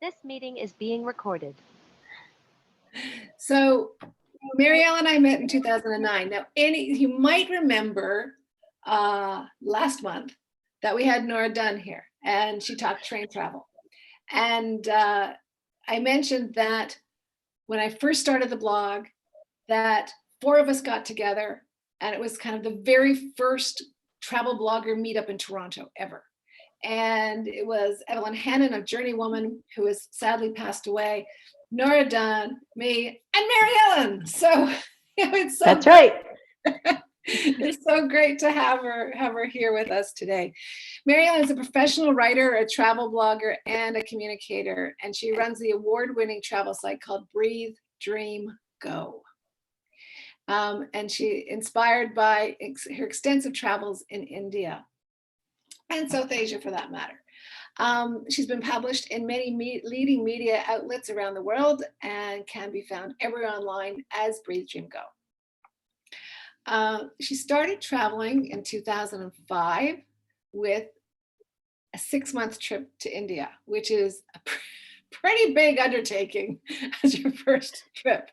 This meeting is being recorded. So Marielle and I met in 2009. Now, you might remember last month that we had Nora Dunn here and she talked train travel. And I mentioned that when I first started the blog, that 4 of us got together and it was kind of the very first travel blogger meetup in Toronto ever. And it was Evelyn Hannon, a Journey woman who has sadly passed away, Nora Dunn, me, and Mariellen. So it's so that's right. It's so great to have her here with us today. Mariellen is a professional writer, a travel blogger, and a communicator, and she runs the award-winning travel site called Breathedreamgo. And she inspired by her extensive travels in India and South Asia for that matter. She's been published in many leading media outlets around the world and can be found everywhere online as Breathedreamgo. She started traveling in 2005 with a 6-month trip to India, which is a pretty big undertaking as your first trip.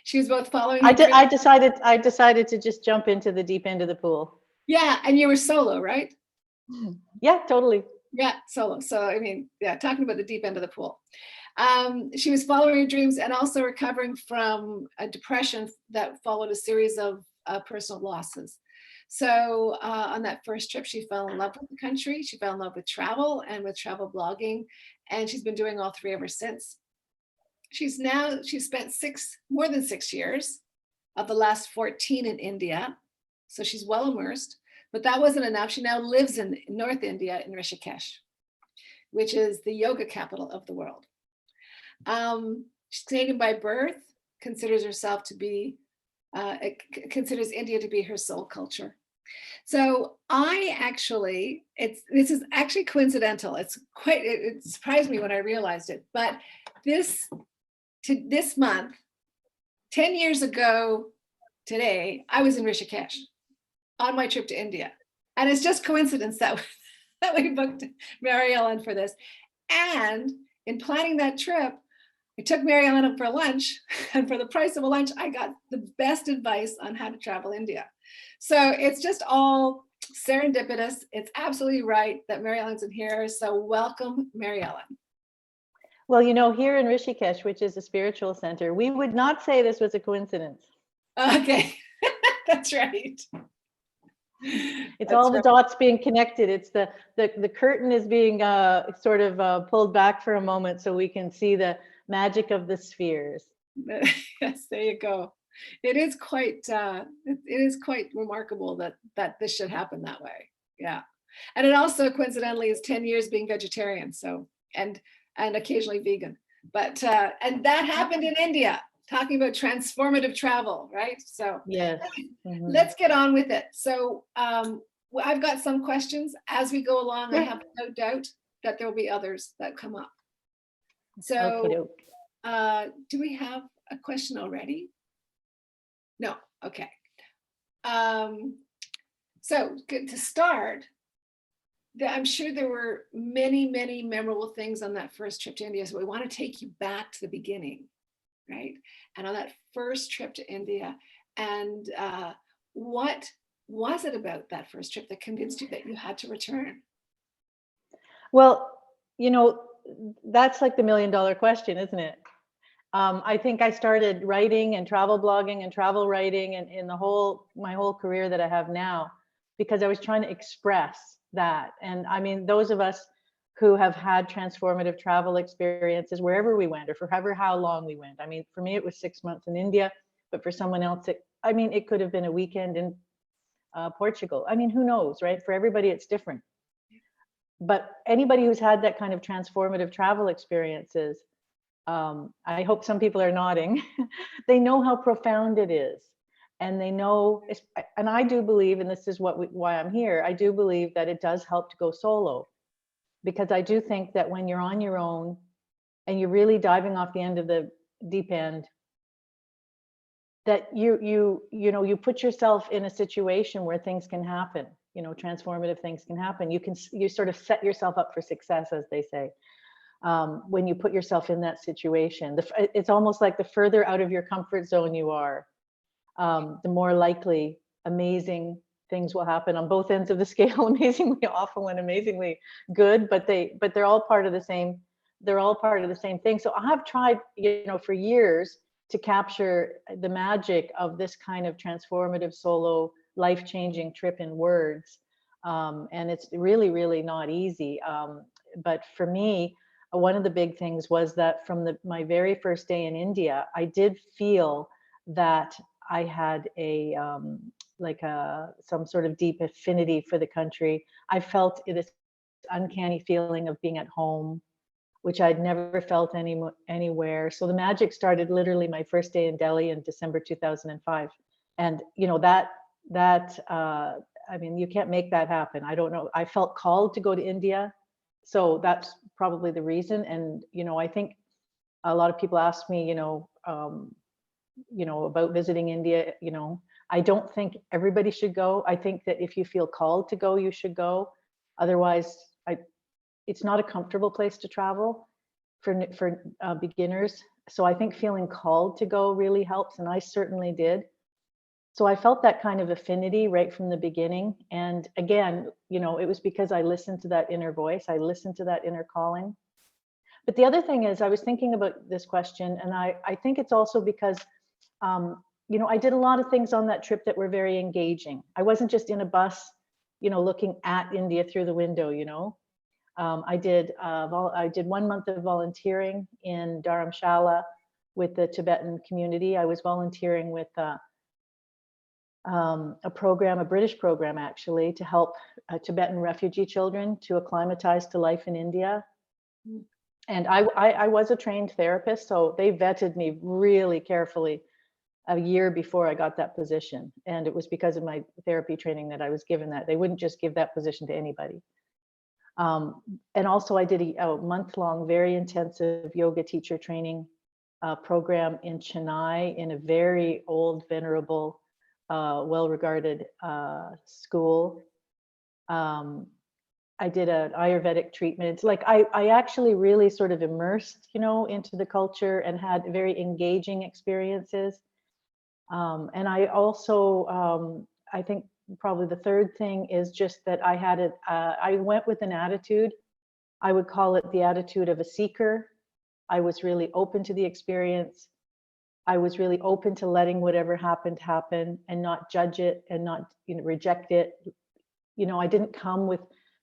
She was both following. I decided to just jump into the deep end of the pool. Yeah, and you were solo, right? Yeah, totally. Yeah, solo. So I mean, yeah, talking about the deep end of the pool. She was following her dreams and also recovering from a depression that followed a series of personal losses. So on that first trip, she fell in love with the country. She fell in love with travel and with travel blogging, and she's been doing all 3 ever since. She's spent more than 6 years of the last 14 in India. So she's well immersed, but that wasn't enough. She now lives in North India in Rishikesh, which is the yoga capital of the world. She's Canadian by birth, considers India to be her soul culture. So this is actually coincidental. It surprised me when I realized it, but this month, 10 years ago today, I was in Rishikesh on my trip to India. And it's just coincidence that we booked Mariellen for this. And in planning that trip, I took Mariellen up for lunch, and for the price of a lunch, I got the best advice on how to travel India. So it's just all serendipitous. It's absolutely right that Mariellen's in here. So welcome, Mariellen. Well, here in Rishikesh, which is a spiritual center, we would not say this was a coincidence. Okay, that's right. It's all the dots being connected. It's the curtain is being sort of pulled back for a moment so we can see the magic of the spheres. Yes, there you go. It is quite remarkable that this should happen that way. Yeah, and it also coincidentally is 10 years being vegetarian. So and occasionally vegan, but and that happened in India. Talking about transformative travel, right? So yes, let's get on with it. So I've got some questions as we go along. Yeah. I have no doubt that there will be others that come up. So do we have a question already? No, okay. So good to start. I'm sure there were many memorable things on that first trip to India. So we want to take you back to the beginning. Right? And on that first trip to India, and what was it about that first trip that convinced you that you had to return? Well, that's like the $1 million question, isn't it? I think I started writing and travel blogging and travel writing and in my whole career that I have now, because I was trying to express that. And I mean, those of us who have had transformative travel experiences wherever we went or for how long we went. I mean, for me, it was 6 months in India, but for someone else, it could have been a weekend in Portugal. I mean, who knows, right? For everybody, it's different. But anybody who's had that kind of transformative travel experiences, I hope some people are nodding, they know how profound it is. And they know, and I do believe, and this is why I'm here, I do believe that it does help to go solo. Because I do think that when you're on your own and you're really diving off the end of the deep end, that you put yourself in a situation where things can happen, transformative things can happen. You sort of set yourself up for success, as they say. when you put yourself in that situation. It's almost like the further out of your comfort zone you are, the more likely amazing things will happen on both ends of the scale, amazingly awful and amazingly good, but they're all part of the same, they're all part of the same thing. So I have tried, for years to capture the magic of this kind of transformative solo life-changing trip in words. And it's really, really not easy. But for me, one of the big things was that from my very first day in India, I did feel that I had some sort of deep affinity for the country. I felt this uncanny feeling of being at home, which I'd never felt anywhere. So the magic started literally my first day in Delhi in December 2005. And I mean, you can't make that happen. I don't know. I felt called to go to India. So that's probably the reason. And, I think a lot of people ask me, about visiting India. I don't think everybody should go. I think that if you feel called to go, you should go. Otherwise, it's not a comfortable place to travel for beginners. So I think feeling called to go really helps, and I certainly did. So I felt that kind of affinity right from the beginning. And again, it was because I listened to that inner voice. I listened to that inner calling. But the other thing is, I was thinking about this question, and I think it's also because, I did a lot of things on that trip that were very engaging. I wasn't just in a bus, looking at India through the window, I did 1 month of volunteering in Dharamshala with the Tibetan community. I was volunteering with a program, a British program actually, to help Tibetan refugee children to acclimatize to life in India. And I was a trained therapist, so they vetted me really carefully a year before I got that position. And it was because of my therapy training that I was given that. They wouldn't just give that position to anybody. And also I did a month-long, very intensive yoga teacher training program in Chennai in a very old, venerable, well-regarded school. I did an Ayurvedic treatment. Like I actually really sort of immersed, into the culture and had very engaging experiences. And I also, I think probably the third thing is just that I went with an attitude. I would call it the attitude of a seeker. I was really open to the experience. I was really open to letting whatever happened happen and not judge it and not reject it. I didn't come with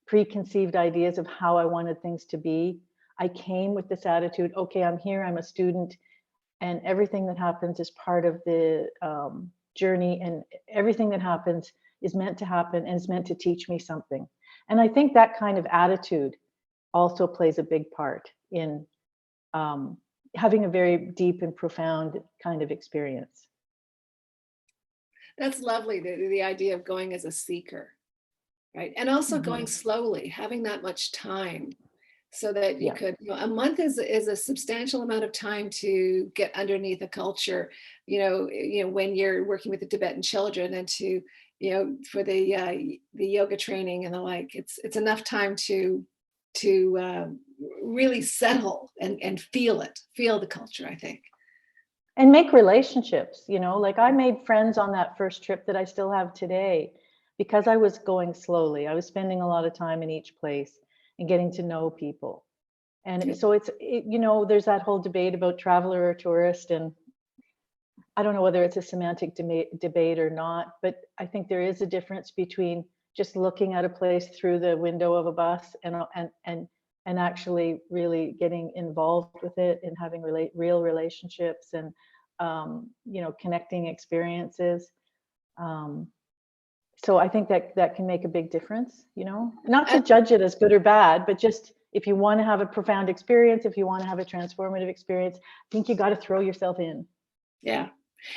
preconceived ideas of how I wanted things to be. I came with this attitude, okay, I'm here, I'm a student, and everything that happens is part of the journey, and everything that happens is meant to happen and is meant to teach me something. And I think that kind of attitude also plays a big part in having a very deep and profound kind of experience. That's lovely, the idea of going as a seeker, right? And also going slowly, having that much time so that you could, a month is a substantial amount of time to get underneath a culture, when you're working with the Tibetan children, and to, for the yoga training and the like, it's enough time to really settle and feel the culture, I think. And make relationships, like I made friends on that first trip that I still have today because I was going slowly. I was spending a lot of time in each place and getting to know people. And so there's that whole debate about traveler or tourist, and I don't know whether it's a semantic debate or not, but I think there is a difference between just looking at a place through the window of a bus and actually really getting involved with it and having real relationships and connecting experiences. So I think that can make a big difference, not to judge it as good or bad, but just if you want to have a profound experience, if you want to have a transformative experience, I think you got to throw yourself in. Yeah.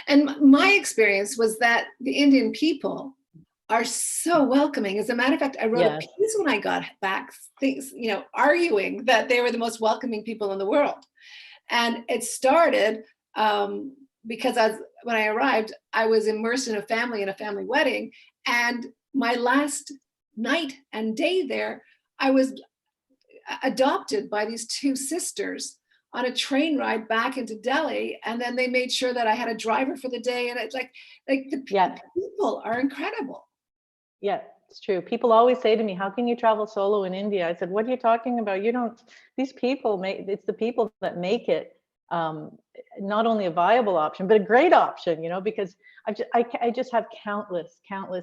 And my experience was that the Indian people are so welcoming. As a matter of fact, I wrote a piece when I got back, arguing that they were the most welcoming people in the world. And it started because when I arrived, I was immersed in a family wedding. And my last night and day there, I was adopted by these two sisters on a train ride back into Delhi, and then they made sure that I had a driver for the day. And it's like the people are incredible. Yeah, it's true. People always say to me, how can you travel solo in India? I said, what are you talking about? You don't, these people make, it's the people that make it not only a viable option, but a great option, you know, because I just have countless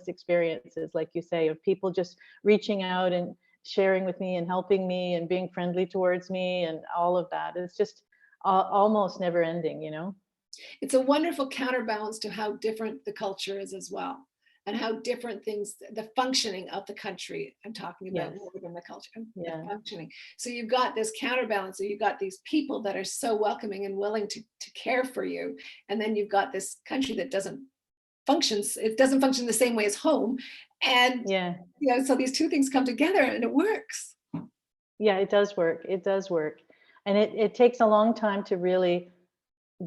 experiences, like you say, of people just reaching out and sharing with me and helping me and being friendly towards me and all of that. It's just almost never ending, you know. It's a wonderful counterbalance to how different the culture is as well, and how different things, the functioning of the country, I'm talking about more than the culture, the functioning. So you've got this counterbalance, so you've got these people that are so welcoming and willing to care for you. And then you've got this country that doesn't function the same way as home. And you know, so these two things come together and it works. Yeah, it does work. It does work. And it takes a long time to really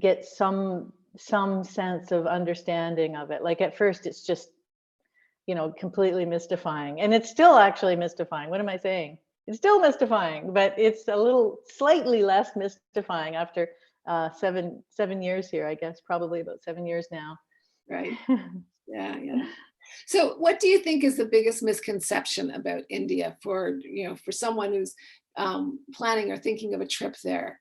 get some sense of understanding of it. Like at first it's just, you know, completely mystifying, and it's still actually mystifying. What am I saying? It's still mystifying, but it's a little slightly less mystifying after 7 years here, I guess, probably about 7 years now. Right. Yeah. So what do you think is the biggest misconception about India for, you know, for someone who's planning or thinking of a trip there?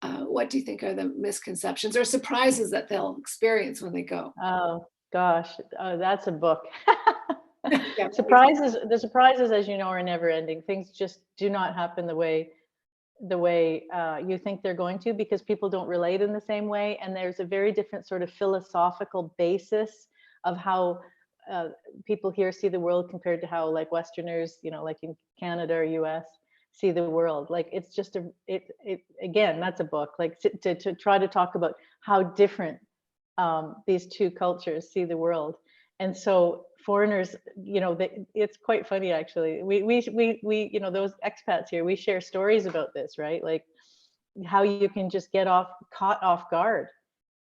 What do you think are the misconceptions or surprises that they'll experience when they go? Oh gosh, that's a book. Yeah. The surprises, as you know, are never ending. Things just do not happen the way you think they're going to, because people don't relate in the same way, and there's a very different sort of philosophical basis of how people here see the world compared to how, like, Westerners, you know, like in Canada or US, see the world. Like, it's just again, that's a book, like to try to talk about how different these two cultures see the world. And so foreigners, you know, it's quite funny actually. We you know, those expats here, we share stories about this, right? Like how you can just get caught off guard,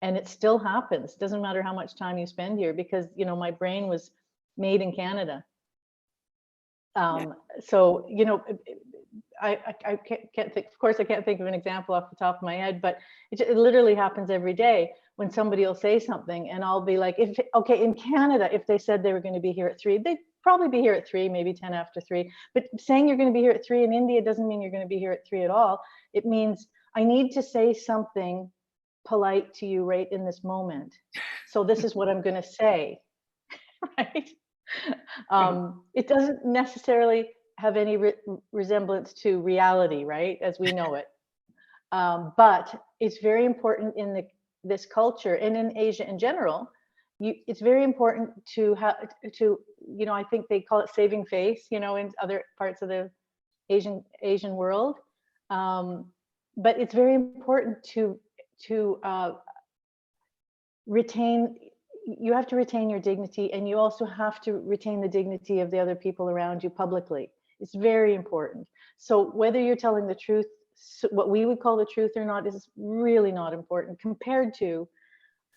and it still happens. Doesn't matter how much time you spend here, because, you know, my brain was made in Canada. So, you know, I can't think, of course, I can't think of an example off the top of my head, but it literally happens every day when somebody will say something and I'll be like, okay, in Canada, if they said they were going to be here at 3, they'd probably be here at 3, maybe 10 after 3. But saying you're going to be here at 3 in India doesn't mean you're going to be here at 3 at all. It means I need to say something polite to you right in this moment. So this is what I'm going to say, right? It doesn't necessarily have any resemblance to reality, right, as we know it. But it's very important in this culture and in Asia in general. It's very important to you know, I think they call it saving face, you know, in other parts of the Asian world. But it's very important to retain. You have to retain your dignity, and you also have to retain the dignity of the other people around you publicly. It's very important. So whether you're telling the truth, what we would call the truth or not, is really not important compared to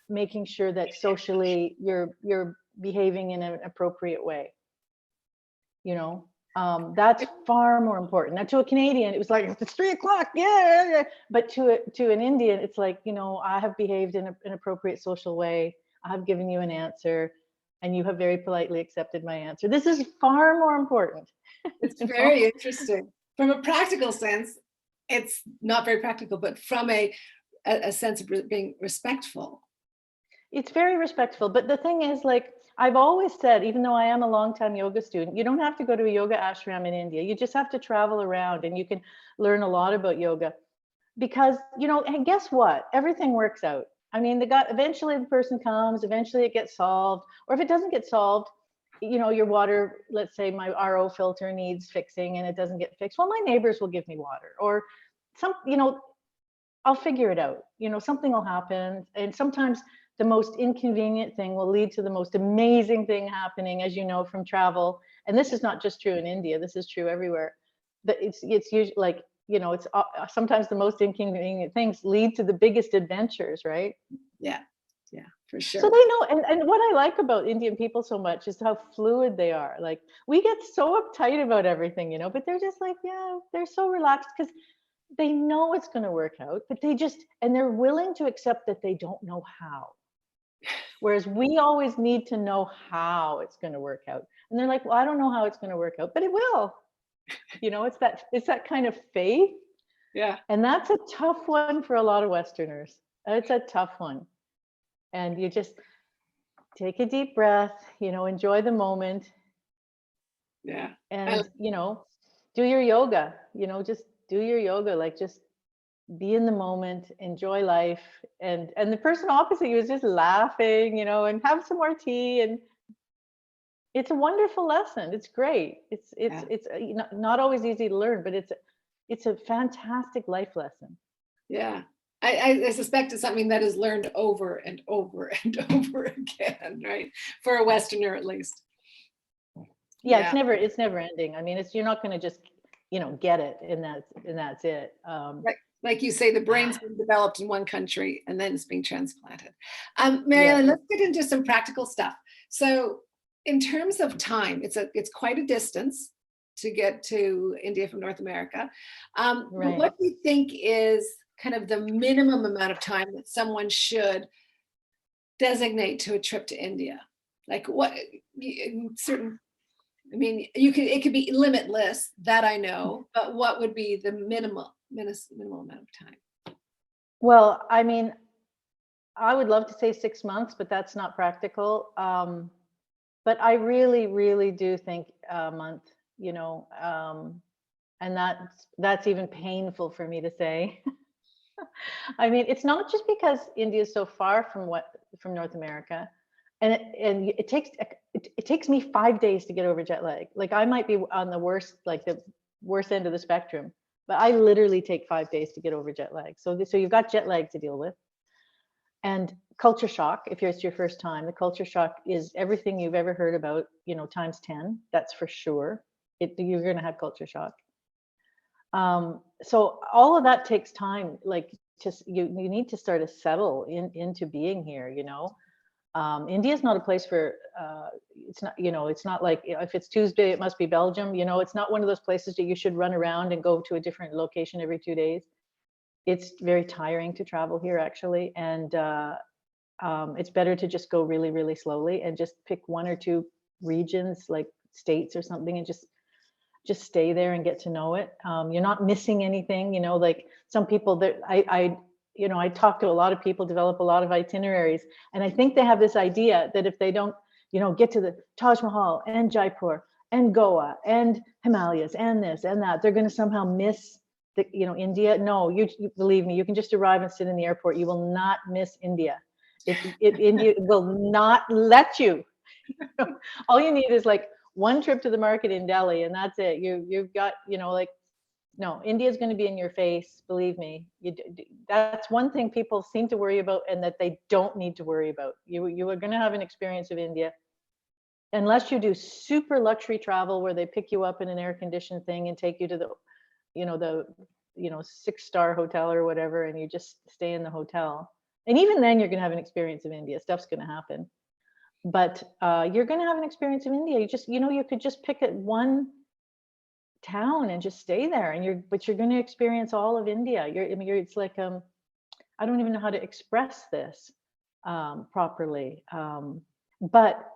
making sure that socially you're behaving in an appropriate way. You know, that's far more important. Now, to a Canadian, it was like, it's 3 o'clock, yeah. But to an Indian, it's like, you know, I have behaved in an appropriate social way. I have given you an answer, and you have very politely accepted my answer. This is far more important. It's very interesting. From a practical sense, it's not very practical, but from a sense of being respectful. It's very respectful. But the thing is, like, I've always said, even though I am a longtime yoga student, you don't have to go to a yoga ashram in India. You just have to travel around, and you can learn a lot about yoga. Because, you know, and guess what? Everything works out. I mean, eventually the person comes, eventually it gets solved. Or if it doesn't get solved, you know, your water, let's say my RO filter needs fixing and it doesn't get fixed. Well, my neighbors will give me water, or you know, I'll figure it out. You know, something will happen. And sometimes the most inconvenient thing will lead to the most amazing thing happening, as you know, from travel. And this is not just true in India. This is true everywhere. But it's usually like, you know, it's sometimes the most inconvenient things lead to the biggest adventures, right? Yeah, for So sure. they know, and what I like about Indian people so much is how fluid they are. Like we get so uptight about everything, you know, but they're just like, yeah, they're so relaxed because they know it's going to work out, but and they're willing to accept that they don't know how. Whereas we always need to know how it's going to work out. And they're like, well, I don't know how it's going to work out, but it will. You know, it's that kind of faith. Yeah. And that's a tough one for a lot of Westerners. It's a tough one. And you just take a deep breath, you know, enjoy the moment. Yeah. And, you know, do your yoga, you know, just do your yoga, like just be in the moment, enjoy life. And the person opposite you is just laughing, you know, and have some more tea. And it's a wonderful lesson. It's great. It's not always easy to learn, but it's a fantastic life lesson. Yeah. I suspect it's something that is learned over and over and over again, right? For a Westerner, at least. Yeah, it's never ending. I mean, you're not going to just, you know, get it and that's it. Right. Like you say, the brain's been developed in one country and then it's being transplanted. Mariellen, let's get into some practical stuff. So in terms of time, it's quite a distance to get to India from North America. But what do you think is kind of the minimum amount of time that someone should designate to a trip to India? Like what certain, I mean, it could be limitless, that I know, but what would be the minimal amount of time? Well, I mean, I would love to say 6 months, but that's not practical. But I really, really do think a month, you know, and that's even painful for me to say. I mean, it's not just because India is so far from North America, and it takes me 5 days to get over jet lag. Like I might be on the worst end of the spectrum, but I literally take 5 days to get over jet lag. So you've got jet lag to deal with, and culture shock. If it's your first time, the culture shock is everything you've ever heard about, you know, times 10. That's for sure. You're going to have culture shock. So all of that takes time. Like you need to start to settle into being here, you know. India is not a place for, it's not, you know, it's not like if it's Tuesday, it must be Belgium. You know, it's not one of those places that you should run around and go to a different location every 2 days. It's very tiring to travel here, actually. And it's better to just go really, really slowly and just pick 1 or 2 regions, like states or something, and just stay there and get to know it. You're not missing anything, you know, like some people that I talk to a lot of people, develop a lot of itineraries, and I think they have this idea that if they don't, you know, get to the Taj Mahal and Jaipur and Goa and Himalayas and this and that, they're going to somehow miss India. No, you believe me, you can just arrive and sit in the airport. You will not miss India. India will not let you. All you need is like 1 trip to the market in Delhi, and that's it. You've got, you know, like, no, India is going to be in your face. Believe me. That's one thing people seem to worry about, and that they don't need to worry about. You are going to have an experience of India, unless you do super luxury travel where they pick you up in an air-conditioned thing and take you to the 6-star hotel or whatever, and you just stay in the hotel. And even then, you're going to have an experience of India. Stuff's going to happen. But you're going to have an experience of India. You could just pick at 1 town and just stay there, but you're going to experience all of India. It's like I don't even know how to express this properly. But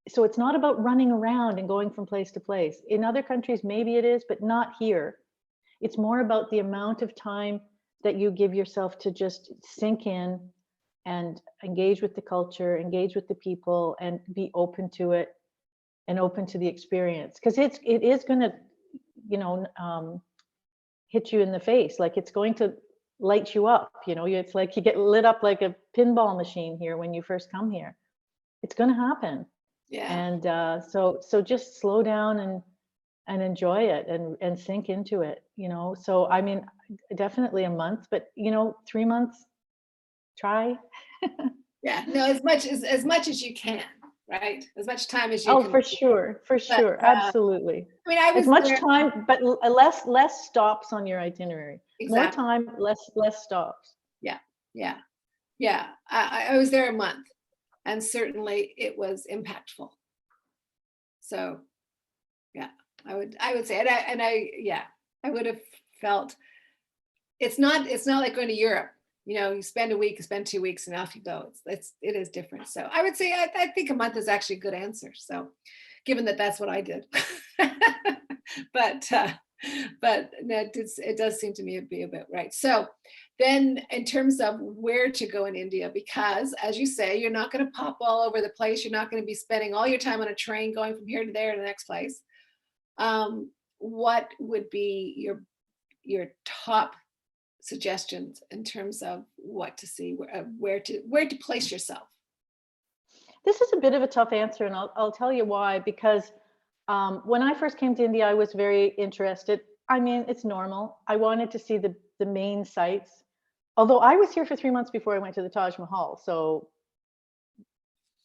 so it's not about running around and going from place to place. In other countries, maybe it is, but not here. It's more about the amount of time that you give yourself to just sink in and engage with the culture, engage with the people, and be open to it and open to the experience. Because it is going to, hit you in the face. Like it's going to light you up. It's like you get lit up like a pinball machine here when you first come here. It's going to happen. Yeah. And so just slow down and enjoy it and sink into it. So I mean, definitely a month, but 3 months. Try. Yeah, no, as much as you can, right? As much time as you can. Oh, for sure, absolutely. I mean, I was as much time, but less stops on your itinerary. Exactly. More time, less stops. Yeah. I was there a month, and certainly it was impactful. So yeah, I would say, I would have felt it's not like going to Europe. You spend a week, you spend 2 weeks, and off you go. It is different. So I would say I think a month is actually a good answer. So, given that that's what I did, but no, it does seem to me to be a bit right. So then, in terms of where to go in India, because as you say, you're not going to pop all over the place. You're not going to be spending all your time on a train going from here to there to the next place. What would be your top suggestions in terms of what to see, where to place yourself? This is a bit of a tough answer, and I'll tell you why. Because when I first came to India, I was very interested. I mean, it's normal. I wanted to see the main sites. Although I was here for 3 months before I went to the Taj Mahal, so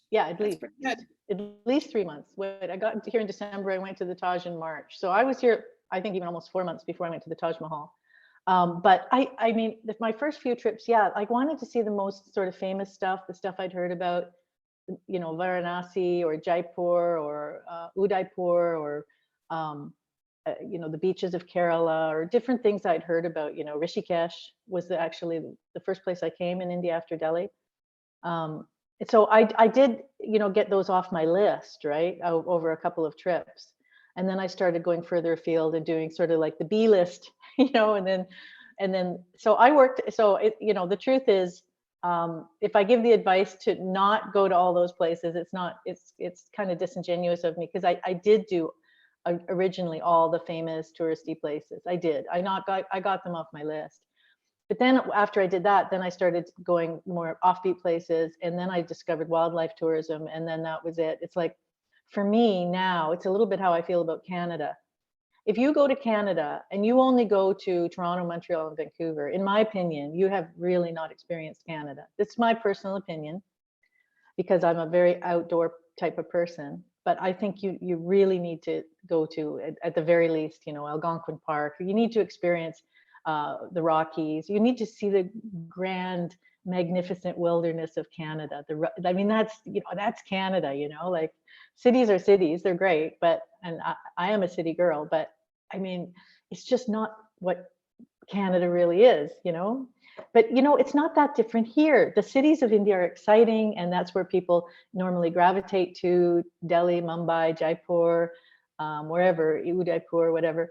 yeah, at least 3 months. When I got here in December, I went to the Taj in March. So I was here, I think, even almost 4 months before I went to the Taj Mahal. But I mean, my first few trips, yeah, I wanted to see the most sort of famous stuff, the stuff I'd heard about, Varanasi or Jaipur or Udaipur or, the beaches of Kerala or different things I'd heard about. Rishikesh was actually the first place I came in India after Delhi. So I did, get those off my list, right, over a couple of trips. And then I started going further afield and doing sort of like the B list, and then, so I worked, so the truth is, if I give the advice to not go to all those places, it's kind of disingenuous of me, because I did do originally all the famous touristy places. I got them off my list. But then after I did that, then I started going more offbeat places, and then I discovered wildlife tourism, and then that was it. It's like, for me now, it's a little bit how I feel about Canada. If you go to Canada and you only go to Toronto, Montreal, and Vancouver, in my opinion, you have really not experienced Canada. It's my personal opinion, because I'm a very outdoor type of person. But I think you really need to go to, at the very least, Algonquin Park. You need to experience the Rockies. You need to see the grand, magnificent wilderness of Canada. I mean, that's Canada. Like, cities are cities, they're great, and I am a city girl, but I mean, it's just not what Canada really is. But it's not that different here. The cities of India are exciting, and that's where people normally gravitate to: Delhi, Mumbai, Jaipur, wherever, Udaipur, whatever.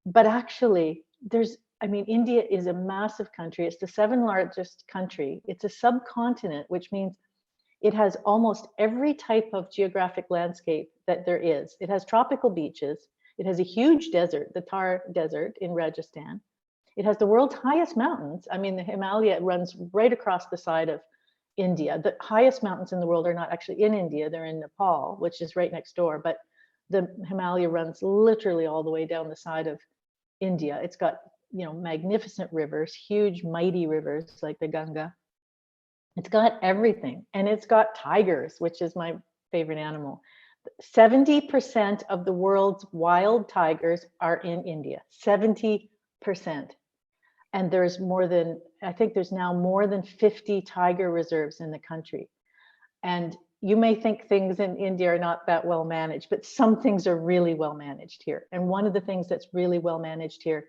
But actually, India is a massive country. It's the 7th largest country. It's a subcontinent, which means it has almost every type of geographic landscape that there is. It has tropical beaches. It has a huge desert, the Thar Desert in Rajasthan. It has the world's highest mountains. I mean, the Himalaya runs right across the side of India. The highest mountains in the world are not actually in India. They're in Nepal, which is right next door. But the Himalaya runs literally all the way down the side of India. It's got, magnificent rivers, huge, mighty rivers like the Ganga. It's got everything. And it's got tigers, which is my favorite animal. 70% of the world's wild tigers are in India. 70%. And there's there's now more than 50 tiger reserves in the country. And you may think things in India are not that well managed, but some things are really well managed here. And one of the things that's really well managed here,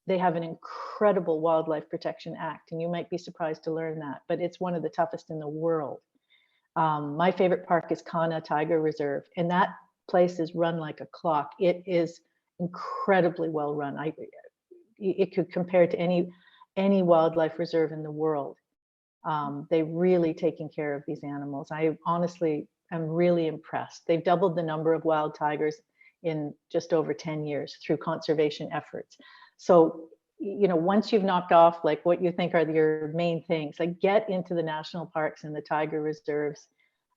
they have an incredible Wildlife Protection Act. And you might be surprised to learn that, but it's one of the toughest in the world. My favorite park is Kanha Tiger Reserve, and that place is run like a clock. It is incredibly well run. It could compare to any wildlife reserve in the world. They're really taking care of these animals. I honestly am really impressed. They've doubled the number of wild tigers in just over 10 years through conservation efforts. So, once you've knocked off like what you think are your main things, like get into the national parks and the tiger reserves,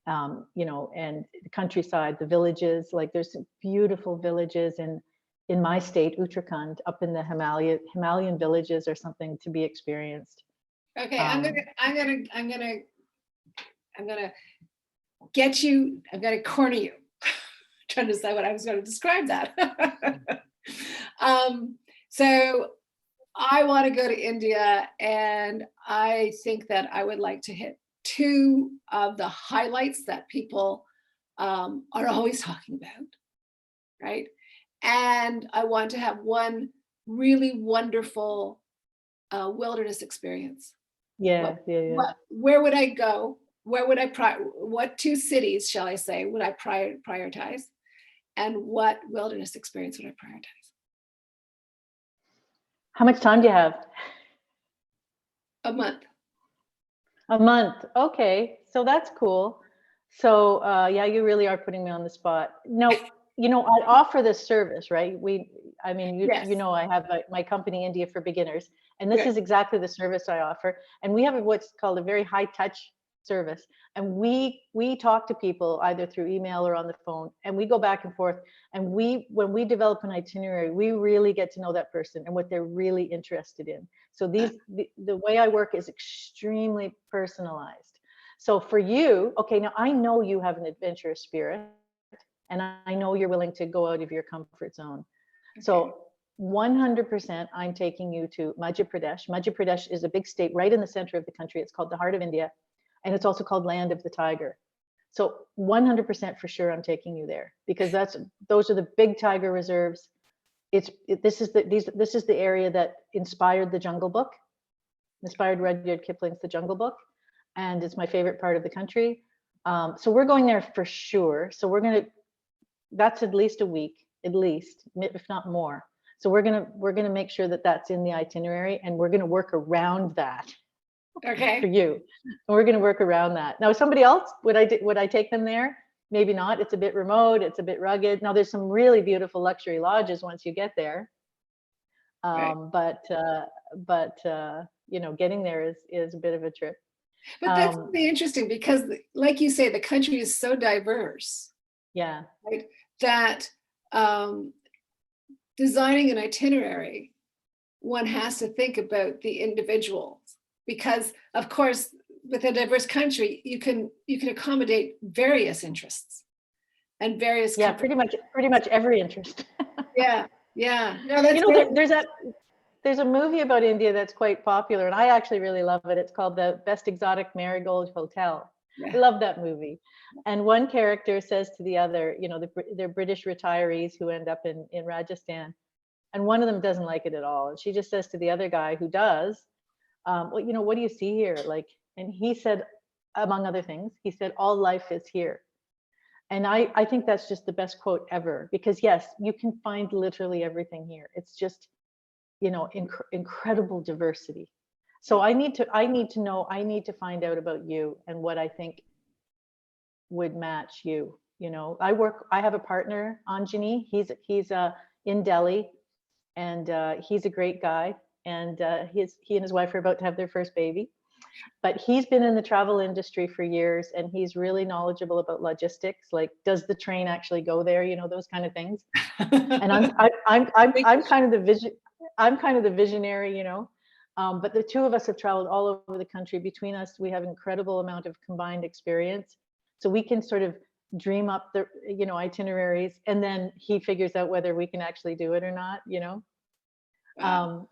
and the countryside, the villages. Like, there's some beautiful villages in my state, Uttarakhand, up in the Himalayan villages are something to be experienced. Okay, I'm gonna get you. I'm gonna corner you. Trying to decide what I was going to describe that. So I want to go to India, and I think that I would like to hit two of the highlights that people are always talking about, right? And I want to have one really wonderful wilderness experience. Yeah, yeah. Where would I go? Where would I what two cities, shall I say, would I prioritize? And what wilderness experience would I prioritize? How much time do you have? A month. A month. Okay, so that's cool. So yeah, you really are putting me on the spot. No, you know, I offer this service, right? I mean, Yes. you know, I have my company, India for Beginners, and this Good. is exactly the service I offer. And we have what's called a very high touch service. And we talk to people either through email or on the phone, and we go back and forth. And when we develop an itinerary, we really get to know that person and what they're really interested in. So the way I work is extremely personalized. So for you, okay, now I know you have an adventurous spirit, and I know you're willing to go out of your comfort zone. Okay. So 100% I'm taking you to Madhya Pradesh. Madhya Pradesh is a big state right in the center of the country. It's called the heart of India, and it's also called Land of the Tiger. So 100% for sure I'm taking you there, because those are the big tiger reserves. This is the area that inspired the Jungle Book, inspired Rudyard Kipling's The Jungle Book, and it's my favorite part of the country. So we're going there for sure. So that's at least a week, at least, if not more. So we're gonna make sure that that's in the itinerary, and we're gonna work around that. Okay. For you, and we're gonna work around that. Now, somebody else, would I take them there? Maybe not. It's a bit remote. It's a bit rugged. Now, there's some really beautiful luxury lodges once you get there. Right. But you know, getting there is a bit of a trip. But that's really interesting, because, like you say, the country is so diverse. Yeah. Right. That designing an itinerary, one has to think about the individuals, because, of course, with a diverse country, you can accommodate various interests and various. Yeah, pretty much every interest. Yeah. No, that's, you know, there's a movie about India that's quite popular, and I actually really love it. It's called The Best Exotic Marigold Hotel. Yeah. I love that movie. And one character says to the other, you know, they're British retirees who end up in Rajasthan, and one of them doesn't like it at all. And she just says to the other guy who does, well, you know, what do you see here? Like, and he said, among other things, he said, all life is here. And I think that's just the best quote ever, because yes, you can find literally everything here. It's just, you know, incredible diversity. So I need to find out about you and what I think would match you. You know, I have a partner, Anjani. He's in Delhi, and he's a great guy. And he and his wife are about to have their first baby. But he's been in the travel industry for years, and he's really knowledgeable about logistics. Like, does the train actually go there? You know, those kind of things. And I'm kind of the visionary, you know. But the two of us have traveled all over the country. Between us, we have an incredible amount of combined experience. So we can sort of dream up the, you know, itineraries, and then he figures out whether we can actually do it or not, you know. Wow.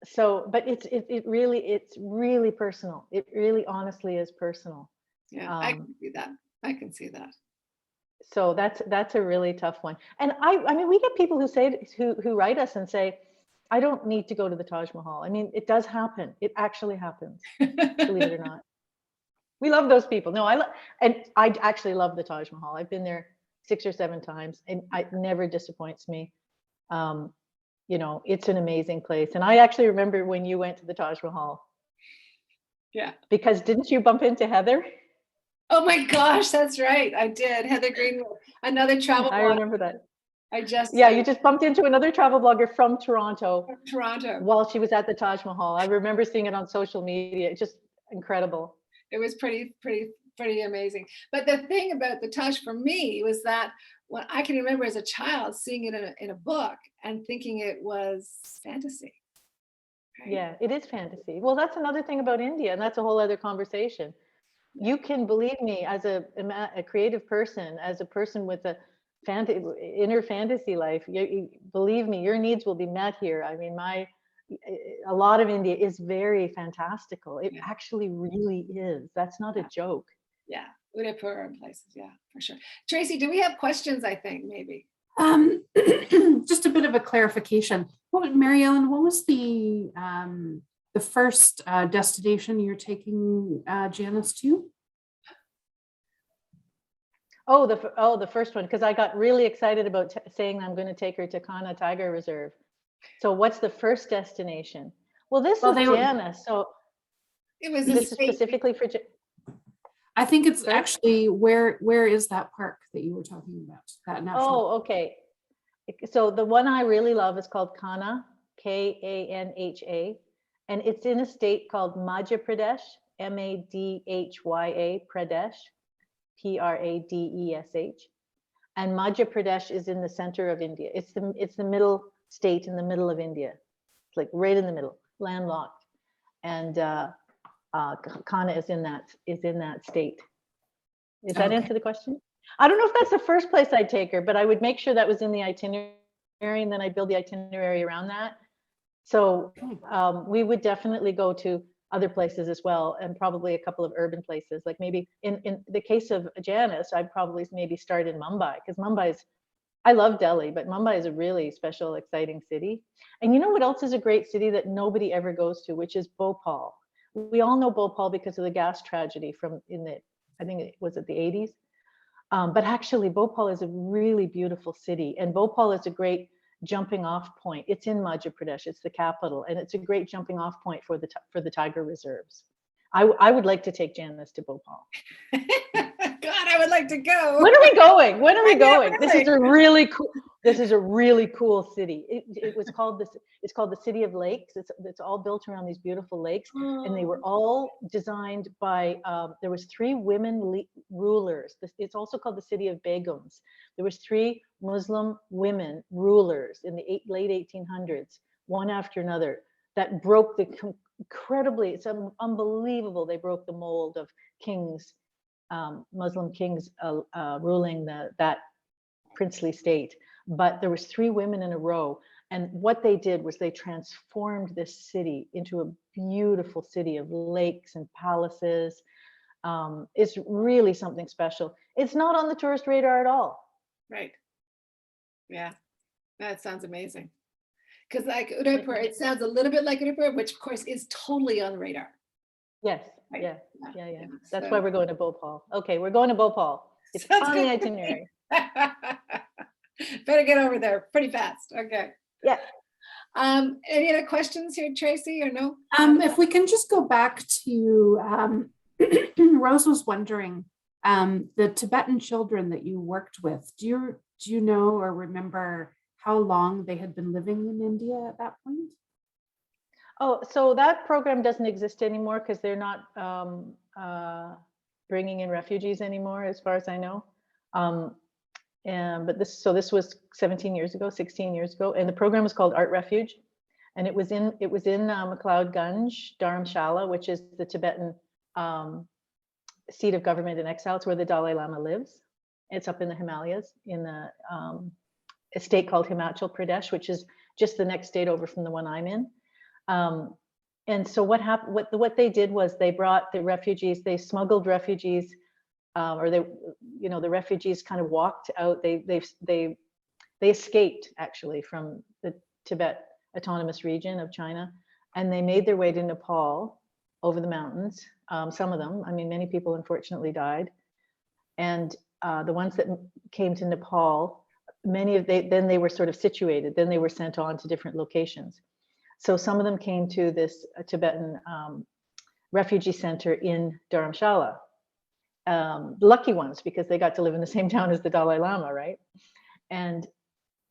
So, but it's really personal. It really honestly is personal. Yeah, I can see that. So that's a really tough one. And I mean, we get people who write us and say, I don't need to go to the Taj Mahal. I mean, it does happen. It actually happens, believe it or not. We love those people. No, I actually love the Taj Mahal. I've been there 6 or 7 times, and it never disappoints me. You know, it's an amazing place. And I actually remember when you went to the Taj Mahal. Yeah. Because didn't you bump into Heather? Oh my gosh, that's right. I did. Heather Greenwood, another travel blogger. I remember that. You just bumped into another travel blogger from Toronto. While she was at the Taj Mahal. I remember seeing it on social media. It's just incredible. It was pretty amazing. But the thing about the Taj for me was that what I can remember as a child seeing it in a book and thinking it was fantasy. Right? Yeah, it is fantasy. Well, that's another thing about India, and that's a whole other conversation. You can, believe me, as a creative person, as a person with a inner fantasy life, believe me, your needs will be met here. I mean, a lot of India is very fantastical. It Yeah. actually really is. That's not a joke. Yeah, Udaipur and places. Yeah, for sure. Tracy, do we have questions? I think maybe. Just a bit of a clarification. Mariellen, what was the first destination you're taking Janice to? Oh, the first one, because I got really excited about saying I'm going to take her to Kana Tiger Reserve. So what's the first destination? Well, this is Janice. So it was this is specifically for. I think it's actually where is that park that you were talking about? That national. Oh, okay. So the one I really love is called Kana, Kanha, and it's in a state called Madhya Pradesh, Madhya Pradesh, Pradesh. And Madhya Pradesh is in the center of India. It's the middle state in the middle of India. It's like right in the middle, landlocked. And Kana is in that state. Does that answer the question? I don't know if that's the first place I'd take her, but I would make sure that was in the itinerary, and then I'd build the itinerary around that. So we would definitely go to other places as well, and probably a couple of urban places. Like maybe in the case of Janice, I'd probably maybe start in Mumbai, because I love Delhi, but Mumbai is a really special, exciting city. And you know what else is a great city that nobody ever goes to, which is Bhopal. We all know Bhopal because of the gas tragedy I think it was at the 80s. But actually, Bhopal is a really beautiful city, and Bhopal is a great jumping off point. It's in Madhya Pradesh, it's the capital, and it's a great jumping off point for the tiger reserves. I would like to take Janice to Bhopal. God, I would like to go. When are we going? When are we going? Really. This is a really cool. This is a really cool city. It's called the City of Lakes. It's all built around these beautiful lakes, and they were all designed by. There was 3 women rulers. It's also called the City of Begums. There was 3 Muslim women rulers in the late 1800s, one after another, that broke the incredibly. It's unbelievable. They broke the mold of kings. Muslim kings ruling that princely state, but there was 3 women in a row, and what they did was they transformed this city into a beautiful city of lakes and palaces. It's really something special. It's not on the tourist radar at all. Right. Yeah, that sounds amazing. Because like Udaipur, it sounds a little bit like Udaipur, which of course is totally on the radar. Yes. Right. Yeah. That's why we're going to Bhopal. Okay, we're going to Bhopal. It's on the itinerary. Better get over there pretty fast. Okay. Yeah. Any other questions here, Tracy, or no? If we can just go back to Rose was wondering, the Tibetan children that you worked with, do you know or remember how long they had been living in India at that point? Oh, so that program doesn't exist anymore because they're not bringing in refugees anymore, as far as I know. But this was 16 years ago, and the program was called Art Refuge, and it was in McLeod-Ganj, Dharamshala, which is the Tibetan seat of government in exile. It's where the Dalai Lama lives. It's up in the Himalayas, in a state called Himachal Pradesh, which is just the next state over from the one I'm in. And so what happened? What they did was they brought the refugees. They smuggled refugees, the refugees kind of walked out. They escaped actually from the Tibet Autonomous Region of China, and they made their way to Nepal over the mountains. Some of them, many people unfortunately died, and the ones that came to Nepal, then they were sort of situated. Then they were sent on to different locations. So some of them came to this Tibetan refugee center in Dharamshala. Lucky ones, because they got to live in the same town as the Dalai Lama, right? And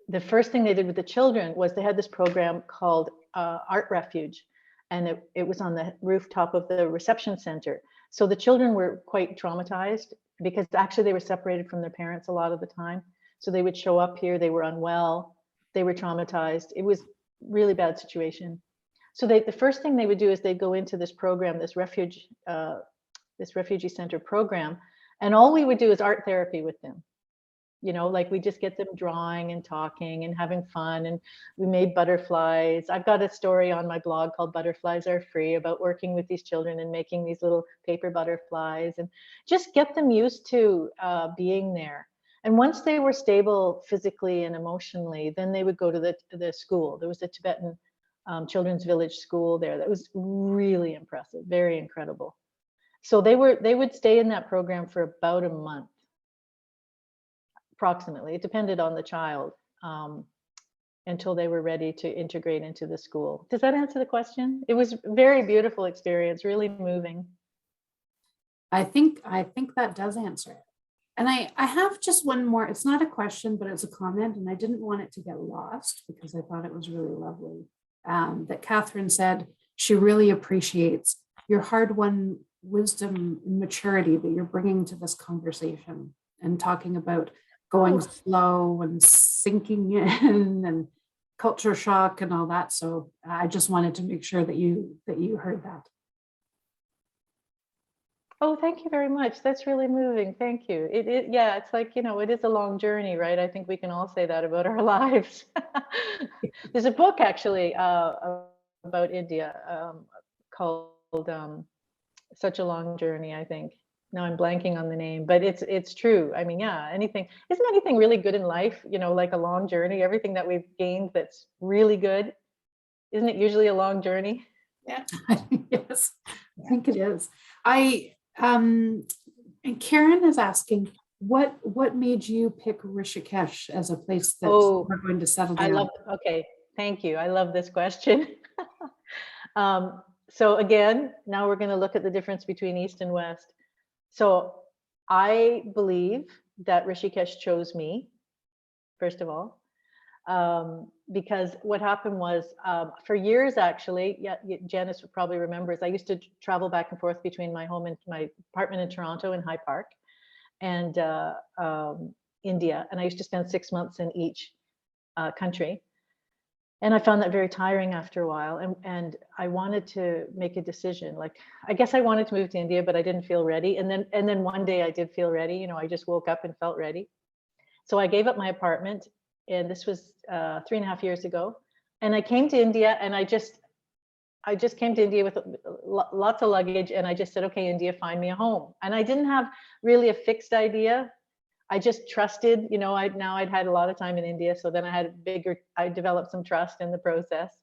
the first thing they did with the children was they had this program called Art Refuge, and it was on the rooftop of the reception center. So the children were quite traumatized because actually they were separated from their parents a lot of the time. So they would show up here, they were unwell, they were traumatized. It was really bad situation. So the first thing they would do is they'd go into this program, this refugee center program, and all we would do is art therapy with them. You know, like we just get them drawing and talking and having fun. And we made butterflies. I've got a story on my blog called Butterflies Are Free about working with these children and making these little paper butterflies, and just get them used to being there. And once they were stable physically and emotionally, then they would go to the school. There was a Tibetan children's village school there that was really impressive, very incredible. So they would stay in that program for about a month. Approximately, it depended on the child, until they were ready to integrate into the school. Does that answer the question? It was a very beautiful experience, really moving. I think that does answer it. And I have just one more. It's not a question, but it's a comment, and I didn't want it to get lost because I thought it was really lovely. That Catherine said she really appreciates your hard-won wisdom and maturity that you're bringing to this conversation, and talking about going slow and sinking in and culture shock and all that. So I just wanted to make sure that you heard that. Oh, thank you very much. That's really moving. Thank you. Yeah, it's like, you know, it is a long journey, right? I think we can all say that about our lives. There's a book actually about India called Such a Long Journey, I think. Now I'm blanking on the name, but it's true. I mean, yeah, isn't anything really good in life, you know, like a long journey? Everything that we've gained that's really good, isn't it usually a long journey? Yeah. Yes, I think it is. And Karen is asking, what made you pick Rishikesh as a place that we're going to settle down? Okay, thank you. I love this question. So again, now we're going to look at the difference between East and West. So I believe that Rishikesh chose me, first of all, because what happened was, for years actually, yeah, Janice probably remembers, I used to travel back and forth between my home and my apartment in Toronto in High Park and India, and I used to spend 6 months in each country. And I found that very tiring after a while, and I wanted to make a decision. Like, I guess I wanted to move to India, but I didn't feel ready. And then one day I did feel ready. You know, I just woke up and felt ready. So I gave up my apartment, and this was 3.5 years ago. And I came to India, and I just came to India with lots of luggage, and I just said, okay, India, find me a home. And I didn't have really a fixed idea. I just trusted, you know, I'd had a lot of time in India. So then I developed some trust in the process.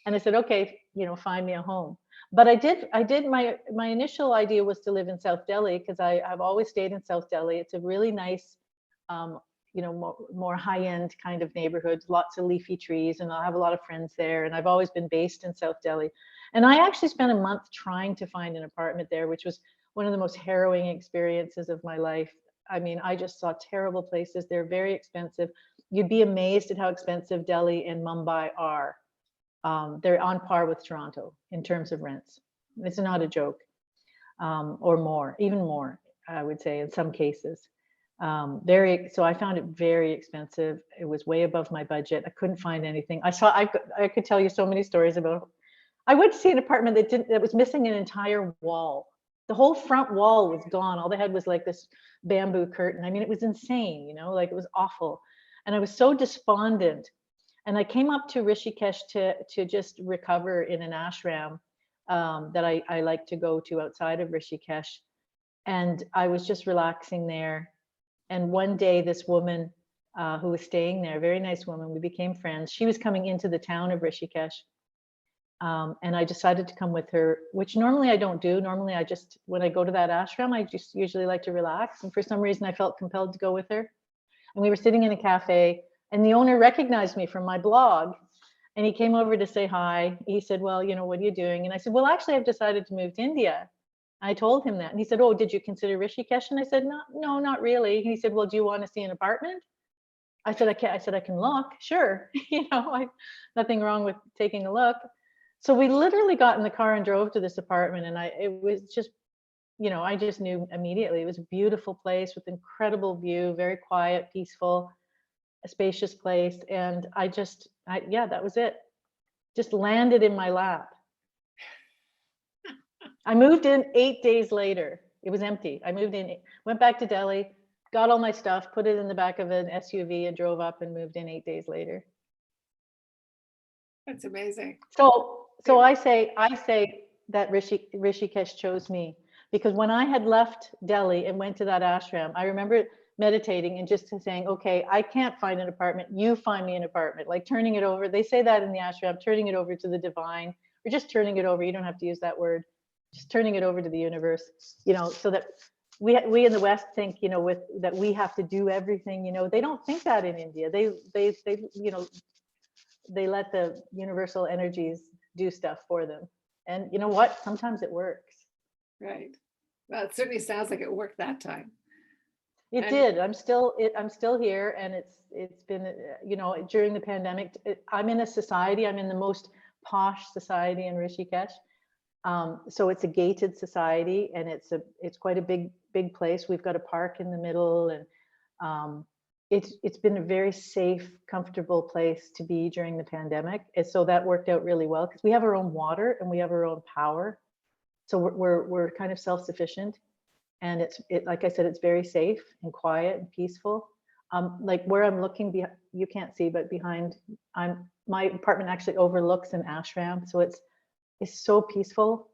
And I said, okay, you know, find me a home. But my initial idea was to live in South Delhi, because I've always stayed in South Delhi. It's a really nice, you know, more high-end kind of neighborhood, lots of leafy trees, and I have a lot of friends there. And I've always been based in South Delhi. And I actually spent a month trying to find an apartment there, which was one of the most harrowing experiences of my life. I mean, I just saw terrible places. They're very expensive. You'd be amazed at how expensive Delhi and Mumbai are. They're on par with Toronto in terms of rents. It's not a joke, or more, even more, I would say in some cases. So I found it very expensive. It was way above my budget. I couldn't find anything. I could tell you so many stories about. I went to see an apartment that was missing an entire wall. The whole front wall was gone. All they had was like this bamboo curtain. I mean, it was insane, you know, like it was awful. And I was so despondent. And I came up to Rishikesh to just recover in an ashram that I like to go to outside of Rishikesh. And I was just relaxing there. And one day, this woman who was staying there, very nice woman, we became friends. She was coming into the town of Rishikesh. And I decided to come with her, which normally I don't do. Normally when I go to that ashram, I just usually like to relax. And for some reason I felt compelled to go with her. And we were sitting in a cafe, and the owner recognized me from my blog, and he came over to say hi. He said, well, you know, what are you doing? And I said, well, actually I've decided to move to India. I told him that. And he said, oh, did you consider Rishikesh? And I said, no, not really. And he said, well, do you want to see an apartment? I said, I can look, sure. You know, nothing wrong with taking a look. So we literally got in the car and drove to this apartment, and it was just, you know, I just knew immediately it was a beautiful place with incredible view, very quiet, peaceful, a spacious place. And yeah, that was it. Just landed in my lap. I moved in 8 days later. It was empty. I moved in, went back to Delhi, got all my stuff, put it in the back of an SUV and drove up and moved in 8 days later. That's amazing. So I say that Rishikesh chose me, because when I had left Delhi and went to that ashram, I remember meditating and just saying, okay, I can't find an apartment, you find me an apartment, like turning it over. They say that in the ashram, turning it over to the divine, or just turning it over. You don't have to use that word, just turning it over to the universe, so that we in the West think, that we have to do everything, they don't think that in India. They let the universal energies do stuff for them. And you know what? Sometimes it works. Right. Well, it certainly sounds like it worked that time. It did. I'm still here, and it's been, during the pandemic, I'm in the most posh society in Rishikesh. So it's a gated society, and it's quite a big place. We've got a park in the middle, and it's been a very safe, comfortable place to be during the pandemic. And so that worked out really well, because we have our own water and we have our own power. So we're kind of self-sufficient. And like I said, it's very safe and quiet and peaceful. Like where I'm looking, you can't see, but behind, my apartment actually overlooks an ashram. So it's so peaceful,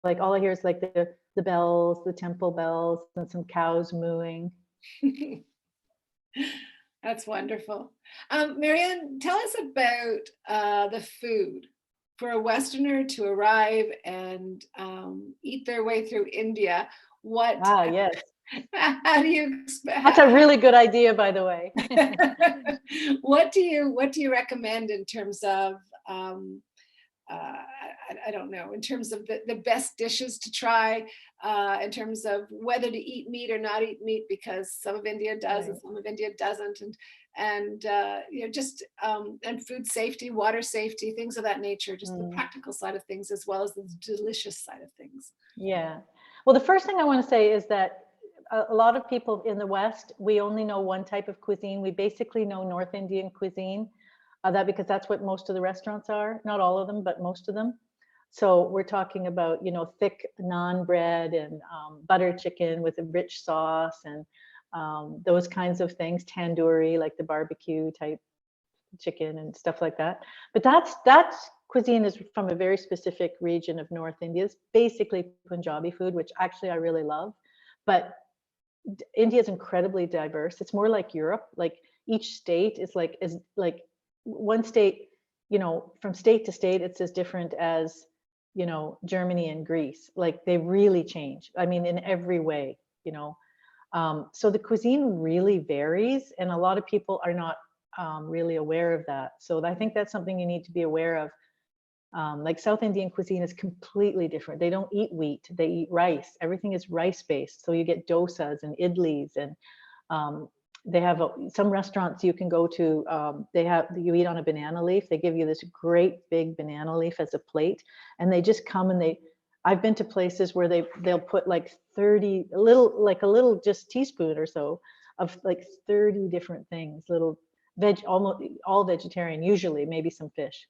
like all I hear is like the bells, the temple bells, and some cows mooing. That's wonderful. Mariellen, tell us about the food for a Westerner to arrive and eat their way through India. Yes. How do you expect? That's a really good idea, by the way. What do you recommend in terms of I don't know, in terms of the best dishes to try, in terms of whether to eat meat or not eat meat, because some of India does and some of India doesn't, and and food safety, water safety, things of that nature, just the practical side of things as well as the delicious side of things. Yeah. Well, the first thing I want to say is that a lot of people in the West, we only know one type of cuisine. We basically know North Indian cuisine. Because that's what most of the restaurants are, not all of them, but most of them. So we're talking about, thick naan bread and butter chicken with a rich sauce and those kinds of things, tandoori, like the barbecue type chicken and stuff like that. But that cuisine is from a very specific region of North India. It's basically Punjabi food, which actually I really love. But India is incredibly diverse. It's more like Europe. Like each state is like one state, from state to state, it's as different as, Germany and Greece. Like they really change. I mean, in every way, so the cuisine really varies, and a lot of people are not really aware of that. So I think that's something you need to be aware of. Like South Indian cuisine is completely different. They don't eat wheat, they eat rice. Everything is rice based. So you get dosas and idlis, and they have some restaurants you can go to, you eat on a banana leaf. They give you this great big banana leaf as a plate, and they just come and I've been to places where they'll put like 30, a little just teaspoon or so of like 30 different things, little almost all vegetarian, usually maybe some fish,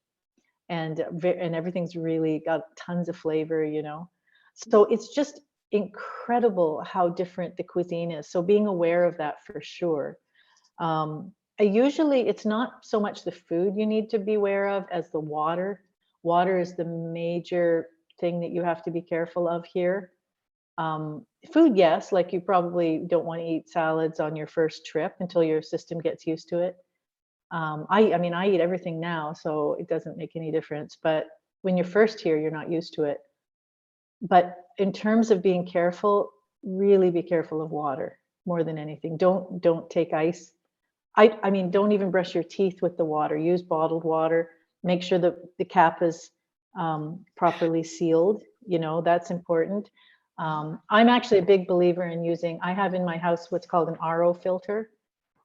and everything's really got tons of flavor, So it's just incredible how different the cuisine is. So being aware of that for sure. Usually it's not so much the food you need to be aware of as the water. Water is the major thing that you have to be careful of here. Food, yes, like you probably don't want to eat salads on your first trip until your system gets used to it. I eat everything now, so it doesn't make any difference. But when you're first here, you're not used to it. But in terms of being careful, really be careful of water more than anything. Don't take ice. Don't even brush your teeth with the water. Use bottled water. Make sure that the cap is properly sealed. That's important. I'm actually a big believer in I have in my house what's called an RO filter.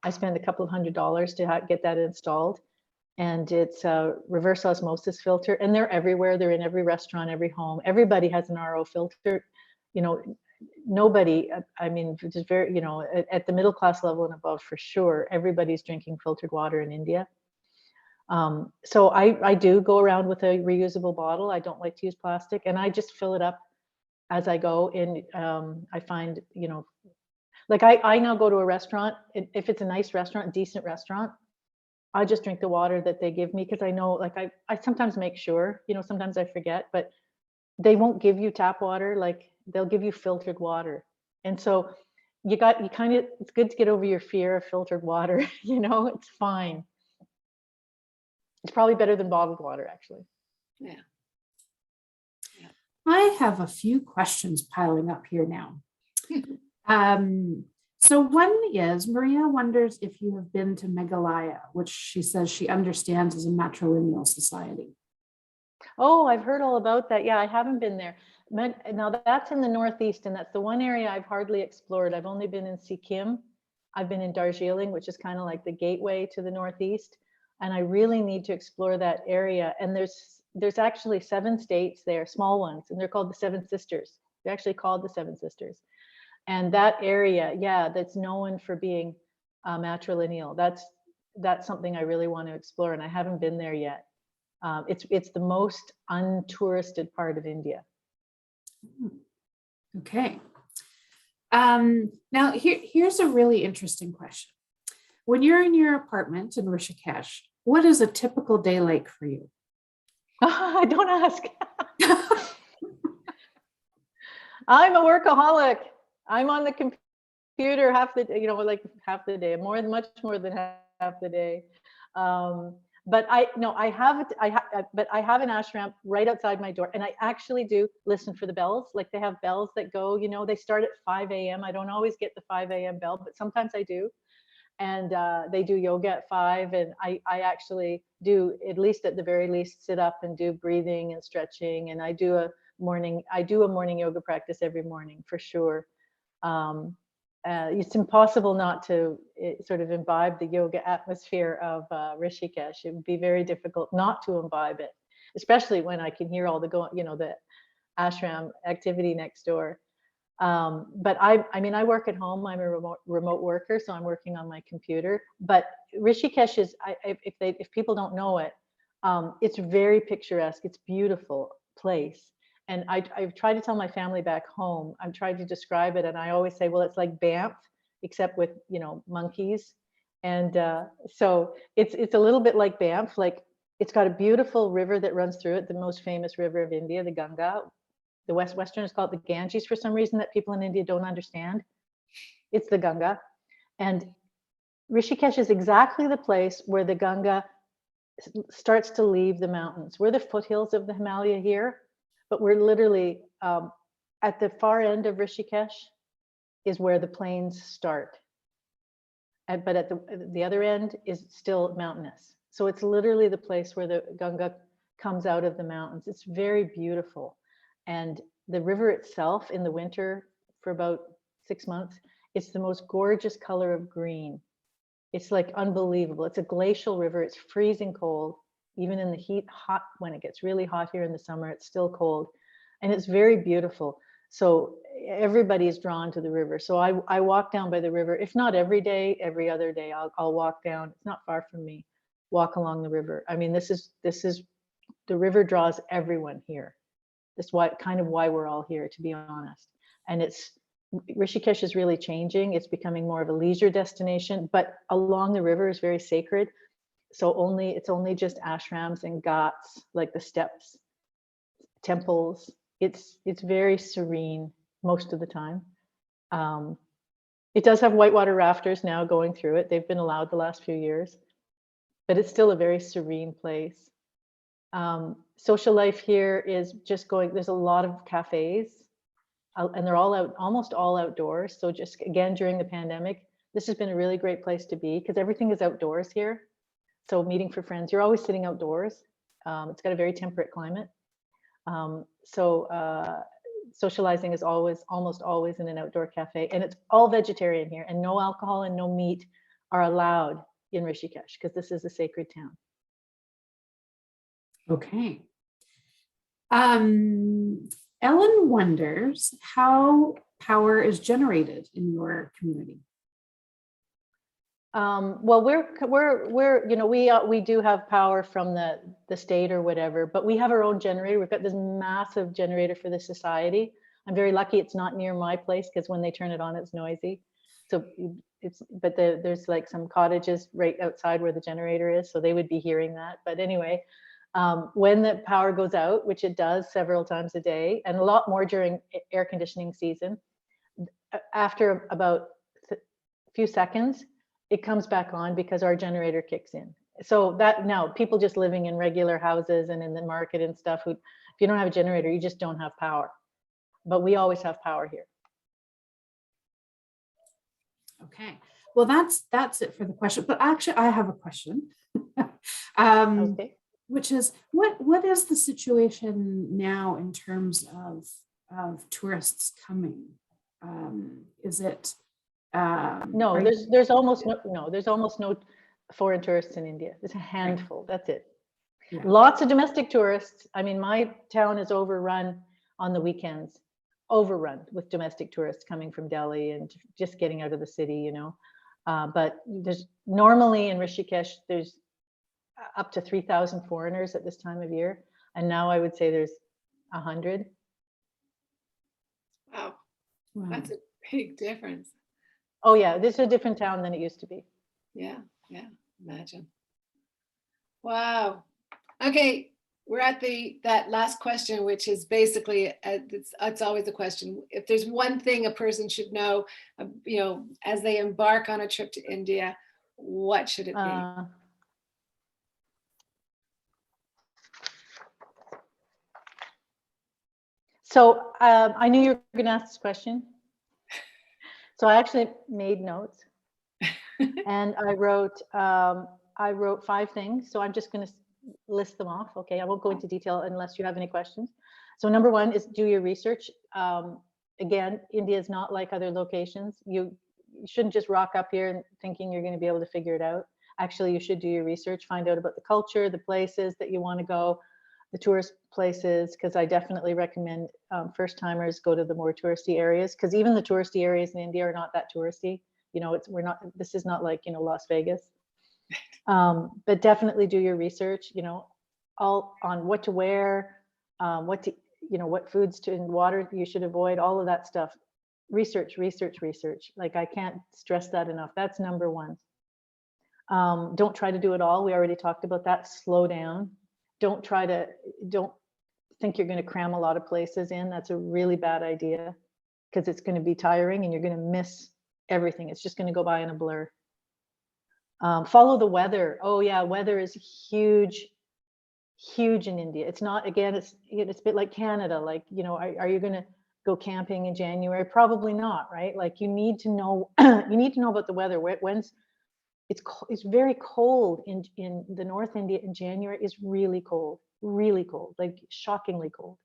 I spend a couple of $100 to get that installed. And it's a reverse osmosis filter, and they're everywhere. They're in every restaurant, every home. Everybody has an RO filter. Nobody, which is very, at the middle class level and above, for sure, everybody's drinking filtered water in India. So I do go around with a reusable bottle. I don't like to use plastic, and I just fill it up as I go. And I find, Like I now go to a restaurant, if it's a nice restaurant, decent restaurant, I just drink the water that they give me because I know, like I sometimes make sure, sometimes I forget, but they won't give you tap water, like they'll give you filtered water. And so it's good to get over your fear of filtered water, it's fine. It's probably better than bottled water, actually. Yeah. I have a few questions piling up here now. So one is, Maria wonders if you have been to Meghalaya, which she says she understands as a matrilineal society. Oh, I've heard all about that. Yeah, I haven't been there. Now that's in the Northeast, and that's the one area I've hardly explored. I've only been in Sikkim. I've been in Darjeeling, which is kind of like the gateway to the Northeast. And I really need to explore that area. And there's actually 7 states there, small ones, and they're called the Seven Sisters. They're actually called the Seven Sisters. And that area, yeah, that's known for being matrilineal. That's something I really want to explore, and I haven't been there yet. It's the most untouristed part of India. Okay. Now here's a really interesting question. When you're in your apartment in Rishikesh, what is a typical day like for you? Don't ask. I'm a workaholic. I'm on the computer half the day, much more than half the day. But I have an ashram right outside my door, and I actually do listen for the bells. Like they have bells that go, they start at 5 a.m. I don't always get the 5 a.m. bell, but sometimes I do. And they do yoga at 5, and I actually do, at least at the very least, sit up and do breathing and stretching. And I do a morning yoga practice every morning for sure. It's impossible not to sort of imbibe the yoga atmosphere of Rishikesh. It would be very difficult not to imbibe it, especially when I can hear all the ashram activity next door. But I work at home. I'm a remote worker, so I'm working on my computer. But Rishikesh is, if people don't know it, it's very picturesque. It's a beautiful place. And I've tried to tell my family back home, I'm trying to describe it, and I always say, well, it's like Banff, except with monkeys. And so it's a little bit like Banff. Like it's got a beautiful river that runs through it, the most famous river of India, the Ganga. The Westerners call it the Ganges for some reason that people in India don't understand. It's the Ganga. And Rishikesh is exactly the place where the Ganga starts to leave the mountains. We're the foothills of the Himalaya here, but we're literally at the far end of Rishikesh is where the plains start. But at the other end is still mountainous. So it's literally the place where the Ganga comes out of the mountains. It's very beautiful. And the river itself in the winter for about 6 months, it's the most gorgeous color of green. It's like unbelievable. It's a glacial river. It's freezing cold. Even in the hot, when it gets really hot here in the summer, it's still cold. And it's very beautiful. So everybody is drawn to the river. So I walk down by the river, if not every day, every other day, I'll walk down. It's not far from me, walk along the river. I mean, this is the river draws everyone here. That's why we're all here, to be honest. And Rishikesh is really changing. It's becoming more of a leisure destination, but along the river is very sacred. So it's only just ashrams and ghats, like the steps, temples. It's very serene most of the time. It does have whitewater rafters now going through it. They've been allowed the last few years, but it's still a very serene place. Social life here is just going, there's a lot of cafes and they're almost all outdoors. So just again, during the pandemic, this has been a really great place to be because everything is outdoors here. So meeting for friends, you're always sitting outdoors. It's got a very temperate climate. Socializing is almost always in an outdoor cafe, and it's all vegetarian here, and no alcohol and no meat are allowed in Rishikesh because this is a sacred town. Okay. Ellen wonders how power is generated in your community. Well, we do have power from the state or whatever, but we have our own generator. We've got this massive generator for the society. I'm very lucky it's not near my place because when they turn it on, it's noisy. So there's like some cottages right outside where the generator is, so they would be hearing that. But anyway, when the power goes out, which it does several times a day, and a lot more during air conditioning season, after about a few seconds, it comes back on because our generator kicks in. So that now people just living in regular houses and in the market and stuff, if you don't have a generator, you just don't have power. But we always have power here. Okay. Well, that's it for the question. But actually, I have a question. Okay. Which is what is the situation now in terms of tourists coming? Is it No, there's almost no foreign tourists in India. There's a handful. That's it. Yeah. Lots of domestic tourists. I mean, my town is overrun on the weekends, overrun with domestic tourists coming from Delhi and just getting out of the city, you know. But there's normally in Rishikesh, there's up to 3,000 foreigners at this time of year. And now I would say there's 100. Wow, Wow. that's a big difference. Oh yeah, this is a different town than it used to be. Yeah, imagine. Wow. Okay, we're at that last question, which is basically it's always a question. If there's one thing a person should know, you know, as they embark on a trip to India, what should it be? So I knew you were going to ask this question. So I actually made notes and I wrote 5 things. So I'm just going to list them off. Okay, I won't go into detail unless you have any questions. So number 1 is do your research. Again, India is not like other locations. You shouldn't just rock up here and thinking you're going to be able to figure it out. Actually, you should do your research, find out about the culture, the places that you want to go, the tourist places, because I definitely recommend first timers go to the more touristy areas, because even the touristy areas in India are not that touristy. You know, this is not like, you know, Las Vegas. But definitely do your research, you know, all on what to wear, what foods and water you should avoid, all of that stuff. Research. Like, I can't stress that enough. That's number 1. Don't try to do it all. We already talked about that. Slow down. Don't think you're going to cram a lot of places in. That's a really bad idea, because it's going to be tiring and you're going to miss everything. It's just going to go by in a blur. Follow the weather. Oh yeah, weather is huge in India. It's not, again, it's a bit like Canada. Like, you know, are you going to go camping in January? Probably not, right? Like, you need to know about the weather. It's very cold in the North India in January. Is really cold, like shockingly cold.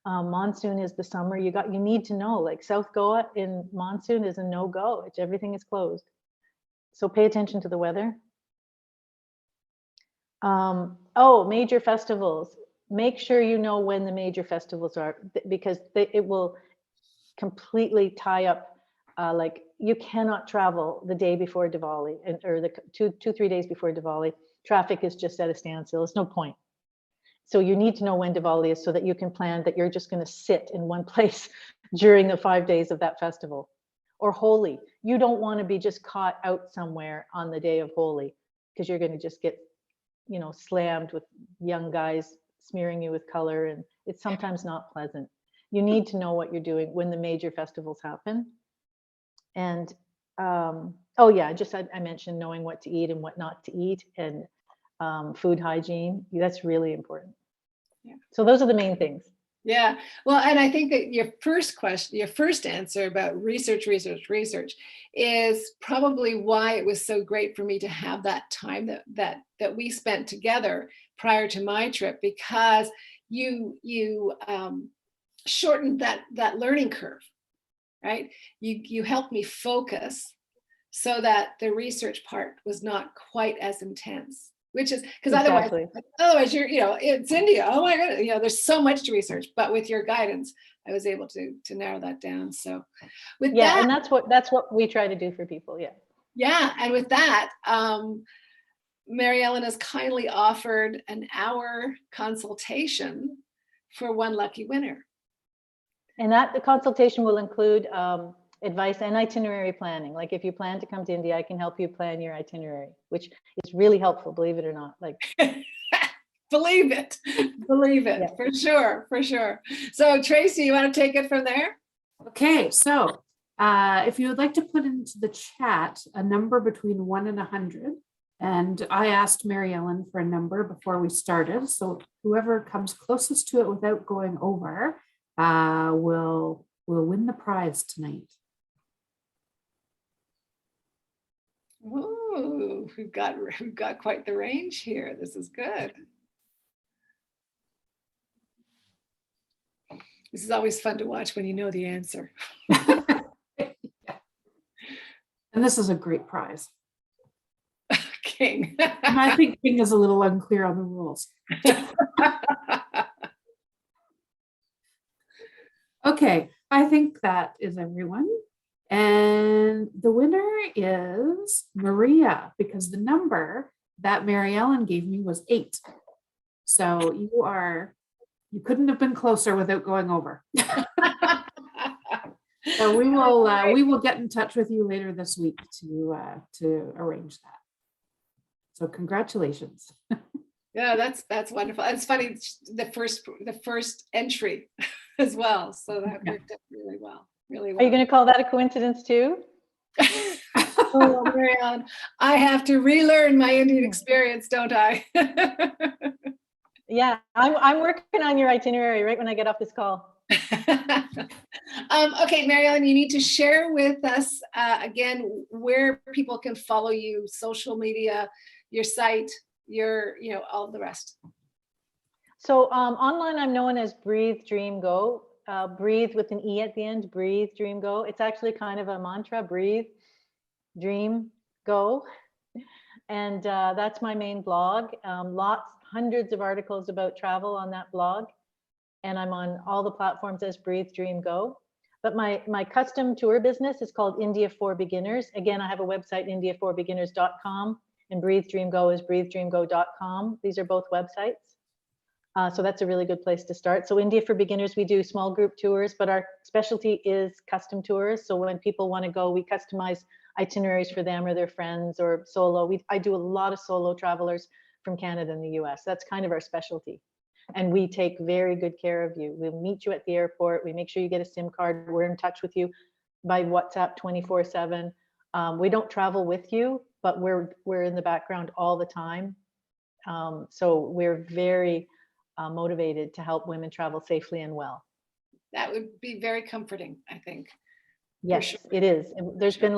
Monsoon is the summer. You need to know, like South Goa in monsoon is a no-go. Everything is closed. So pay attention to the weather. Major festivals. Make sure you know when the major festivals are, because it will completely tie up. Like, you cannot travel the day before Diwali, or the 2-3 days before Diwali. Traffic is just at a standstill. There's no point. So you need to know when Diwali is so that you can plan that you're just going to sit in one place during the 5 days of that festival. Or Holi. You don't want to be just caught out somewhere on the day of Holi, because you're going to just get, you know, slammed with young guys smearing you with color, and it's sometimes not pleasant. You need to know what you're doing when the major festivals happen. And I mentioned knowing what to eat and what not to eat, and food hygiene. That's really important. Yeah. So those are the main things. Yeah. Well, and I think that your first answer about research is probably why it was so great for me to have that time that we spent together prior to my trip, because you shortened that learning curve, right? You helped me focus so that the research part was not quite as intense. Which is because otherwise you're, you know, it's India. Oh my goodness, you know, there's so much to research. But with your guidance, I was able to narrow that down. So with that, and that's what we try to do for people. Yeah. And with that, Mariellen has kindly offered an hour consultation for one lucky winner. And the consultation will include advice and itinerary planning. Like if you plan to come to India, I can help you plan your itinerary, which is really helpful, believe it or not. Like, believe it, Yeah. for sure, for sure. So Tracy, you want to take it from there? Okay, so if you would like to put into the chat a number between 1 and 100, and I asked Mariellen for a number before we started, so whoever comes closest to it without going over will win the prize tonight. Ooh, we've got quite the range here. This is good. This is always fun to watch when you know the answer. And this is a great prize. King. And I think King is a little unclear on the rules. Okay, I think that is everyone. And the winner is Maria, because the number that Mariellen gave me was 8. So you couldn't have been closer without going over. So we will get in touch with you later this week to arrange that. So congratulations. Yeah, that's wonderful. It's funny, the first entry as well. So that worked out really well. Really well. are you going to call that a coincidence too? Oh, Mariellen, I have to relearn my Indian experience, don't I? Yeah, I'm working on your itinerary right when I get off this call. Okay, Mariellen, you need to share with us again where people can follow you, social media, your site, all of the rest. So online, I'm known as Breathedreamgo. Breathe with an E at the end, Breathedreamgo. It's actually kind of a mantra, breathe, dream, go. And that's my main blog. Hundreds of articles about travel on that blog. And I'm on all the platforms as Breathe, Dream, Go. But my custom tour business is called India for Beginners. Again, I have a website, indiaforbeginners.com, and Breathe, Dream, Go is breathedreamgo.com. These are both websites. So that's a really good place to start. So India for Beginners, we do small group tours, but our specialty is custom tours. So when people want to go, we customize itineraries for them or their friends or solo. I do a lot of solo travelers from Canada and the US. That's kind of our specialty. And we take very good care of you. We'll meet you at the airport. We make sure you get a SIM card. We're in touch with you by WhatsApp 24/7. We don't travel with you, but we're in the background all the time. So we're very motivated to help women travel safely and well. That would be very comforting, I think. Yes, sure. it is. And there's been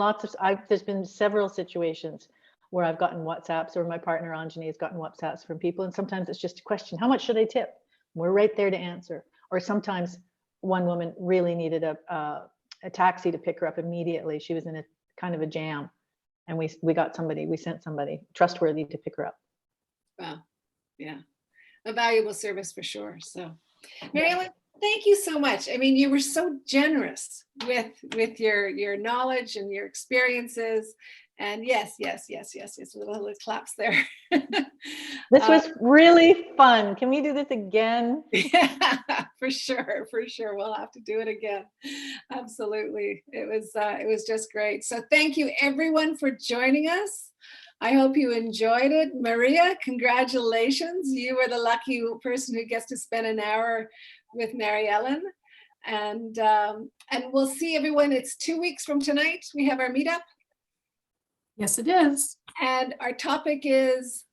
there's been several situations where I've gotten WhatsApps, or my partner Anjani has gotten WhatsApps from people. And sometimes it's just a question, how much should I tip? We're right there to answer. Or sometimes one woman really needed a taxi to pick her up immediately. She was in a kind of a jam. And we sent somebody trustworthy to pick her up. Wow. Yeah. A valuable service for sure. So Mariellen, thank you so much. I mean, you were so generous with your knowledge and your experiences. And yes, little claps there. This was really fun. Can we do this again? Yeah, for sure. We'll have to do it again. Absolutely. It was just great. So thank you everyone for joining us. I hope you enjoyed it. Maria, congratulations. You were the lucky person who gets to spend an hour with Mariellen. And we'll see everyone. It's 2 weeks from tonight. We have our meetup. Yes, it is. And our topic is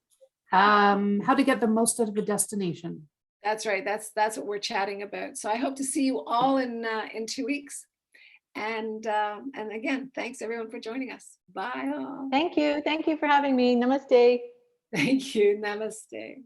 how to get the most out of a destination. That's right. That's what we're chatting about. So I hope to see you all in 2 weeks. And again, thanks everyone for joining us. Bye all. Thank you. Thank you for having me. Namaste. Thank you. Namaste.